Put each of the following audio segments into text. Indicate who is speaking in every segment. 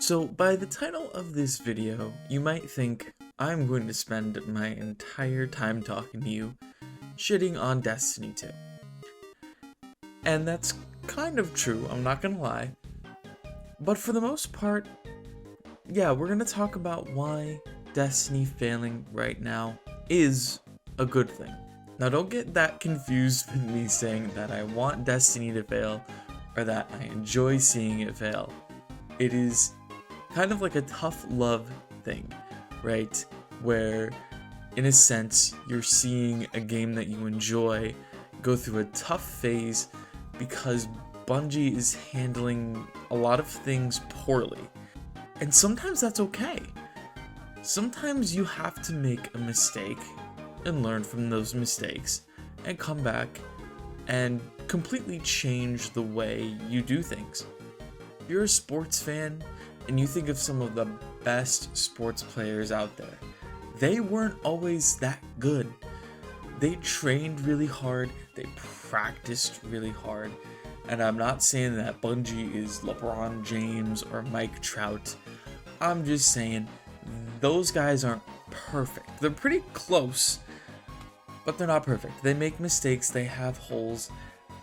Speaker 1: So by the title of this video, you might think I'm going to spend my entire time talking to you shitting on Destiny 2. And that's kind of true, I'm not gonna lie. But for the most part, yeah, we're gonna talk about why Destiny failing right now is a good thing. Now don't get that confused with me saying that I want Destiny to fail or that I enjoy seeing it fail. It is kind of like a tough love thing, right? Where, in a sense, you're seeing a game that you enjoy go through a tough phase because Bungie is handling a lot of things poorly. And sometimes that's okay. Sometimes you have to make a mistake and learn from those mistakes and come back and completely change the way you do things. If you're a sports fan and you think of some of the best sports players out there, they weren't always that good. They trained really hard, they practiced really hard, and I'm not saying that Bungie is LeBron James or Mike Trout. I'm just saying those guys aren't perfect. They're pretty close, but they're not perfect. They make mistakes, they have holes,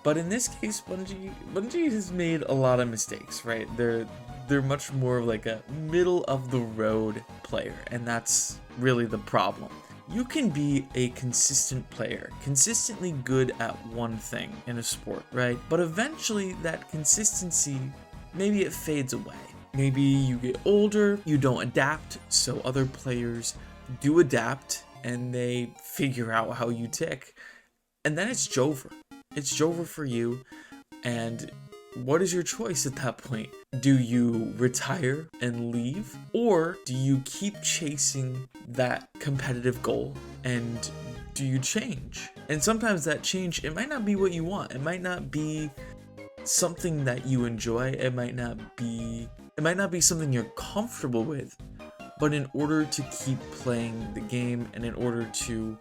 Speaker 1: but in this case, Bungie has made a lot of mistakes, right? They're much more like a middle of the road player, and that's really the problem. You can be a consistent player, consistently good at one thing in a sport, right? But eventually that consistency, maybe it fades away. Maybe you get older, you don't adapt, so other players do adapt and they figure out how you tick. And then it's Jover. It's Jover for you, and what is your choice at that point? Do you retire and leave? Or do you keep chasing that competitive goal and do you change? And sometimes that change, it might not be what you want. It might not be something that you enjoy. It might not be something you're comfortable with. But in order to keep playing the game and in order to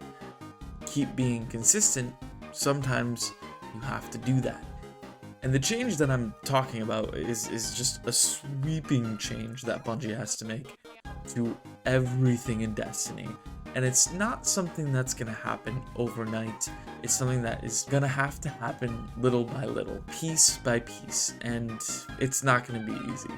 Speaker 1: keep being consistent, sometimes you have to do that. And the change that I'm talking about is just a sweeping change that Bungie has to make to everything in Destiny. And it's not something that's going to happen overnight. It's something that is going to have to happen little by little, piece by piece, and it's not going to be easy.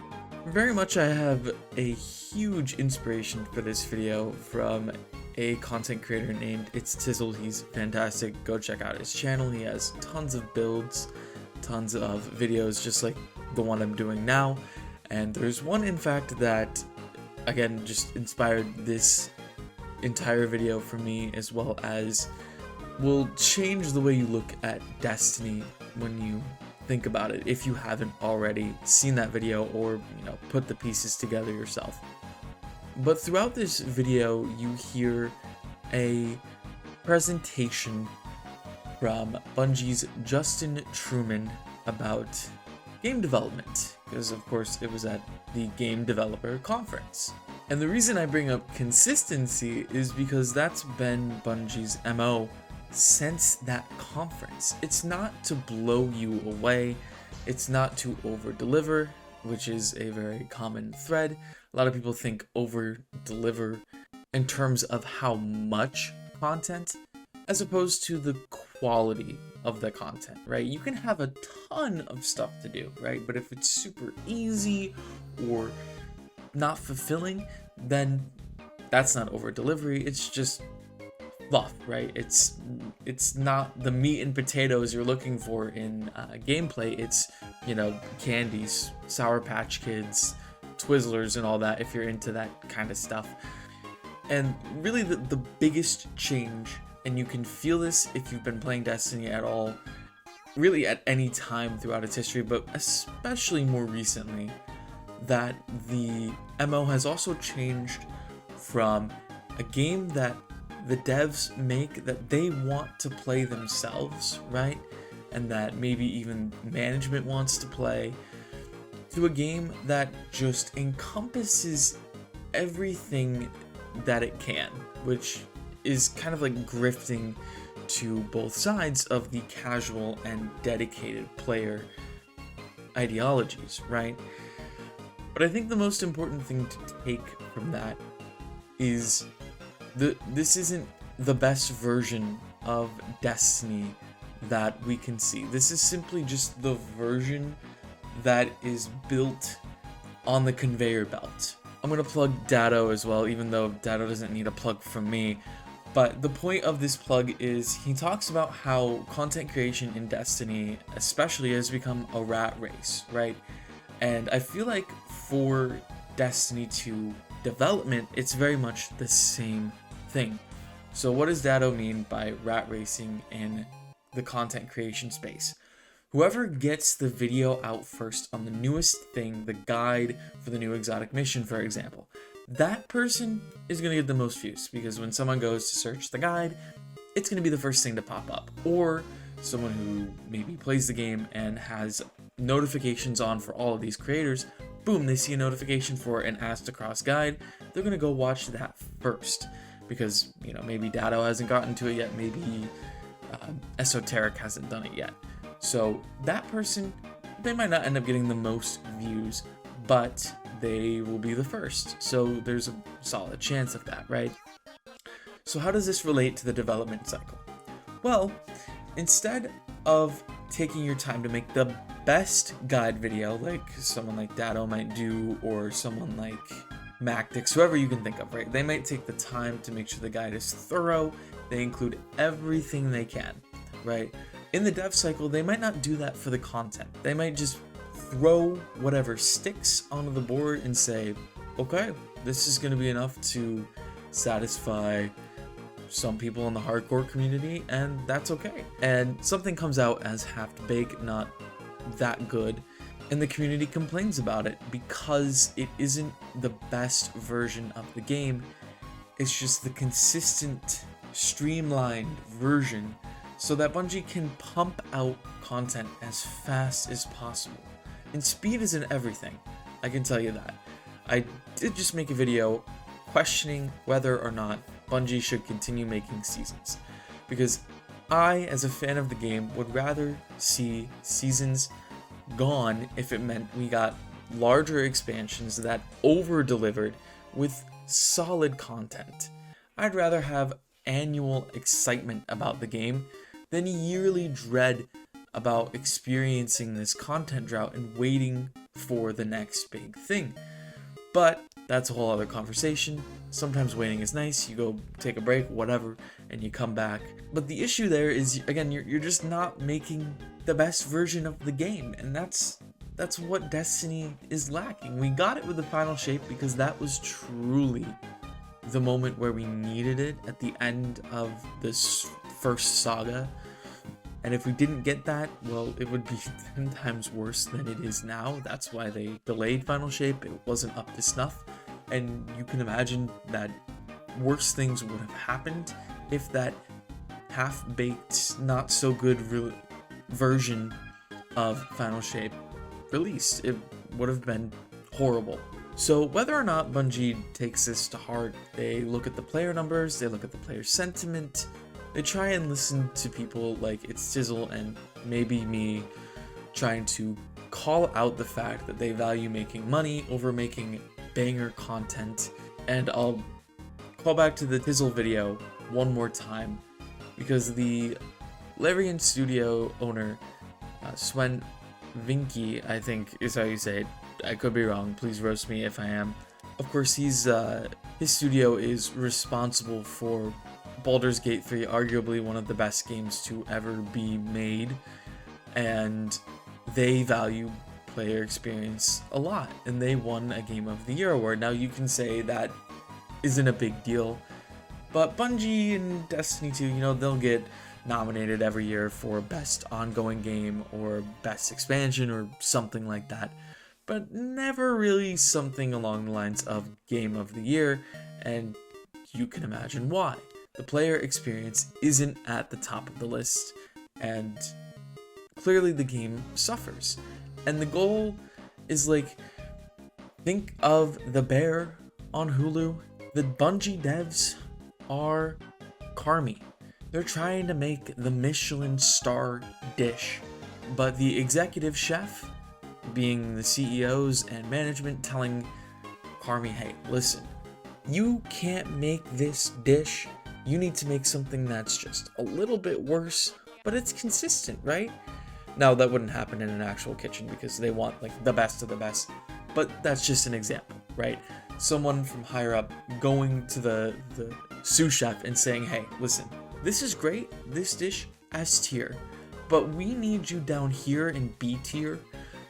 Speaker 1: Very much I have a huge inspiration for this video from a content creator named It's Tizzle. He's fantastic. Go check out his channel. He has tons of builds, tons of videos just like the one I'm doing now, and there's one in fact that again just inspired this entire video for me, as well as will change the way you look at Destiny when you think about it, if you haven't already seen that video or put the pieces together yourself. But throughout this video you hear a presentation from Bungie's Justin Truman about game development, because of course it was at the Game Developer Conference. And the reason I bring up consistency is because that's been Bungie's MO since that conference. It's not to blow you away, it's not to over-deliver, which is a very common thread. A lot of people think over-deliver in terms of how much content, as opposed to the quality of the content, right? You can have a ton of stuff to do, right? But if it's super easy or not fulfilling, then that's not over delivery, it's just fluff, right? It's not the meat and potatoes you're looking for in gameplay. It's, candies, Sour Patch Kids, Twizzlers and all that, if you're into that kind of stuff. And really the biggest change, and you can feel this if you've been playing Destiny at all, really at any time throughout its history, but especially more recently, that the MO has also changed from a game that the devs make that they want to play themselves, right? And that maybe even management wants to play, to a game that just encompasses everything that it can, which is kind of like grifting to both sides of the casual and dedicated player ideologies, right? But I think the most important thing to take from that is this isn't the best version of Destiny that we can see. This is simply just the version that is built on the conveyor belt. I'm gonna plug Dado as well, even though Dado doesn't need a plug from me. But the point of this plug is he talks about how content creation in Destiny especially has become a rat race, right? And I feel like for Destiny 2 development, it's very much the same thing. So what does Dado mean by rat racing in the content creation space? Whoever gets the video out first on the newest thing, the guide for the new exotic mission, for example, that person is going to get the most views, because when someone goes to search the guide, it's going to be the first thing to pop up. Or someone who maybe plays the game and has notifications on for all of these creators, boom, they see a notification for an Ask to Cross guide, they're going to go watch that first. Because, you know, maybe Dado hasn't gotten to it yet, maybe Esoteric hasn't done it yet. So that person, they might not end up getting the most views, but they will be the first. So there's a solid chance of that, right? So how does this relate to the development cycle? Well, instead of taking your time to make the best guide video, like someone like Dado might do, or someone like Mactix, whoever you can think of, right? They might take the time to make sure the guide is thorough, they include everything they can, right? In the dev cycle, they might not do that for the content. They might just throw whatever sticks onto the board and say, okay, this is going to be enough to satisfy some people in the hardcore community, and that's okay. And something comes out as half-baked, not that good, and the community complains about it because it isn't the best version of the game. It's just the consistent, streamlined version so that Bungie can pump out content as fast as possible. And speed isn't everything, I can tell you that. I did just make a video questioning whether or not Bungie should continue making seasons, because I, as a fan of the game, would rather see seasons gone if it meant we got larger expansions that over-delivered with solid content. I'd rather have annual excitement about the game than yearly dread about experiencing this content drought and waiting for the next big thing. But that's a whole other conversation. Sometimes waiting is nice, you go take a break, whatever, and you come back. But the issue there is, again, you're just not making the best version of the game, and that's what Destiny is lacking. We got it with the final shape because that was truly the moment where we needed it at the end of this first saga. And if we didn't get that, well, it would be 10 times worse than it is now. That's why they delayed final shape. It wasn't up to snuff. And you can imagine that worse things would have happened if that half-baked, not so good version of final shape released. It would have been horrible. So whether or not Bungie takes this to heart, they look at the player numbers, they look at the player sentiment, they try and listen to people like it's Sizzle and maybe me trying to call out the fact that they value making money over making banger content. And I'll call back to the Tizzle video one more time, because the Larian Studio owner, Sven Vinky, I think is how you say it. I could be wrong, please roast me if I am. Of course, his studio is responsible for Baldur's Gate 3, arguably one of the best games to ever be made, and they value player experience a lot, and they won a Game of the Year award. Now you can say that isn't a big deal, but Bungie and Destiny 2, you know, they'll get nominated every year for Best Ongoing Game or Best Expansion or something like that, but never really something along the lines of Game of the Year, and you can imagine why. The player experience isn't at the top of the list, and clearly the game suffers. And the goal is, like, think of The Bear on Hulu. The Bungie devs are Carmy. They're trying to make the Michelin star dish, but the executive chef, being the CEOs and management telling Carmy, hey, listen, you can't make this dish. You need to make something that's just a little bit worse, but it's consistent, right? Now, that wouldn't happen in an actual kitchen because they want like the best of the best, but that's just an example, right? Someone from higher up going to the sous chef and saying, hey, listen, this is great, this dish S tier, but we need you down here in B tier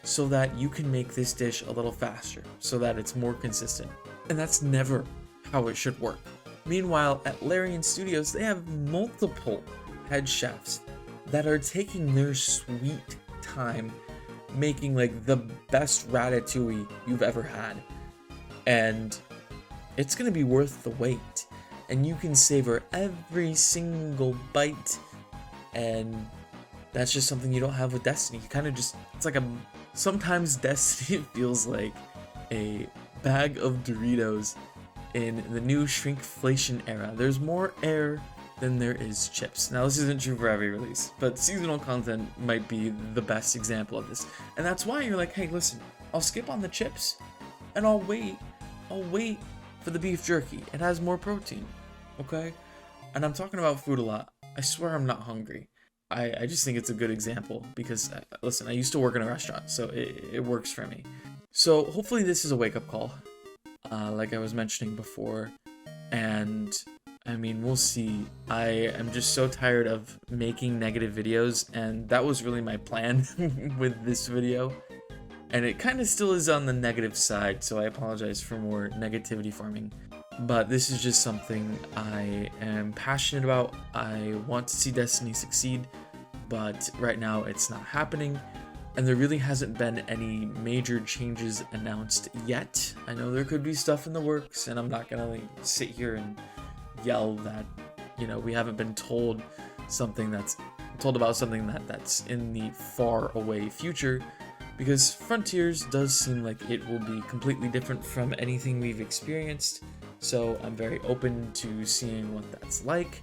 Speaker 1: so that you can make this dish a little faster, so that it's more consistent. And that's never how it should work. Meanwhile, at Larian Studios, they have multiple head chefs that are taking their sweet time making like the best ratatouille you've ever had. And it's gonna be worth the wait. And you can savor every single bite. And that's just something you don't have with Destiny. You kind of just, it's like sometimes Destiny feels like a bag of Doritos in the new shrinkflation era. There's more air than there is chips. Now, this isn't true for every release, but seasonal content might be the best example of this. And that's why you're like, hey, listen, I'll skip on the chips and I'll wait for the beef jerky. It has more protein, okay? And I'm talking about food a lot. I swear I'm not hungry. I just think it's a good example because, listen, I used to work in a restaurant, so it works for me. So hopefully this is a wake-up call, like I was mentioning before, and I mean, we'll see. I am just so tired of making negative videos, and that was really my plan with this video. And it kind of still is on the negative side, so I apologize for more negativity farming. But this is just something I am passionate about. I want to see Destiny succeed, but right now it's not happening. And there really hasn't been any major changes announced yet. I know there could be stuff in the works, and I'm not gonna like sit here and yell that, you know, we haven't been told about something that's in the far away future, because Frontiers does seem like it will be completely different from anything we've experienced. So I'm very open to seeing what that's like.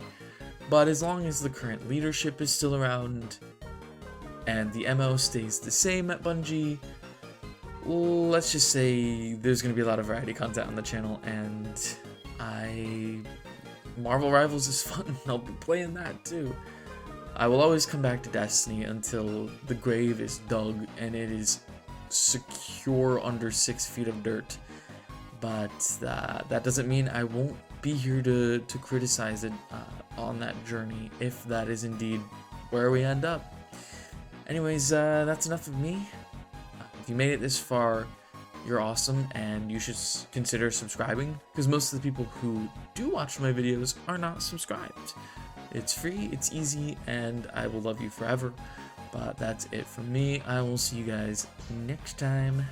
Speaker 1: But as long as the current leadership is still around and the MO stays the same at Bungie, let's just say there's going to be a lot of variety content on the channel, and Marvel Rivals is fun. I'll be playing that too. I will always come back to Destiny until the grave is dug and it is secure under 6 feet of dirt. But that doesn't mean I won't be here to criticize it on that journey, if that is indeed where we end up. Anyways, that's enough of me. If you made it this far, you're awesome, and you should consider subscribing, because most of the people who do watch my videos are not subscribed. It's free, it's easy, and I will love you forever. But that's it from me. I will see you guys next time.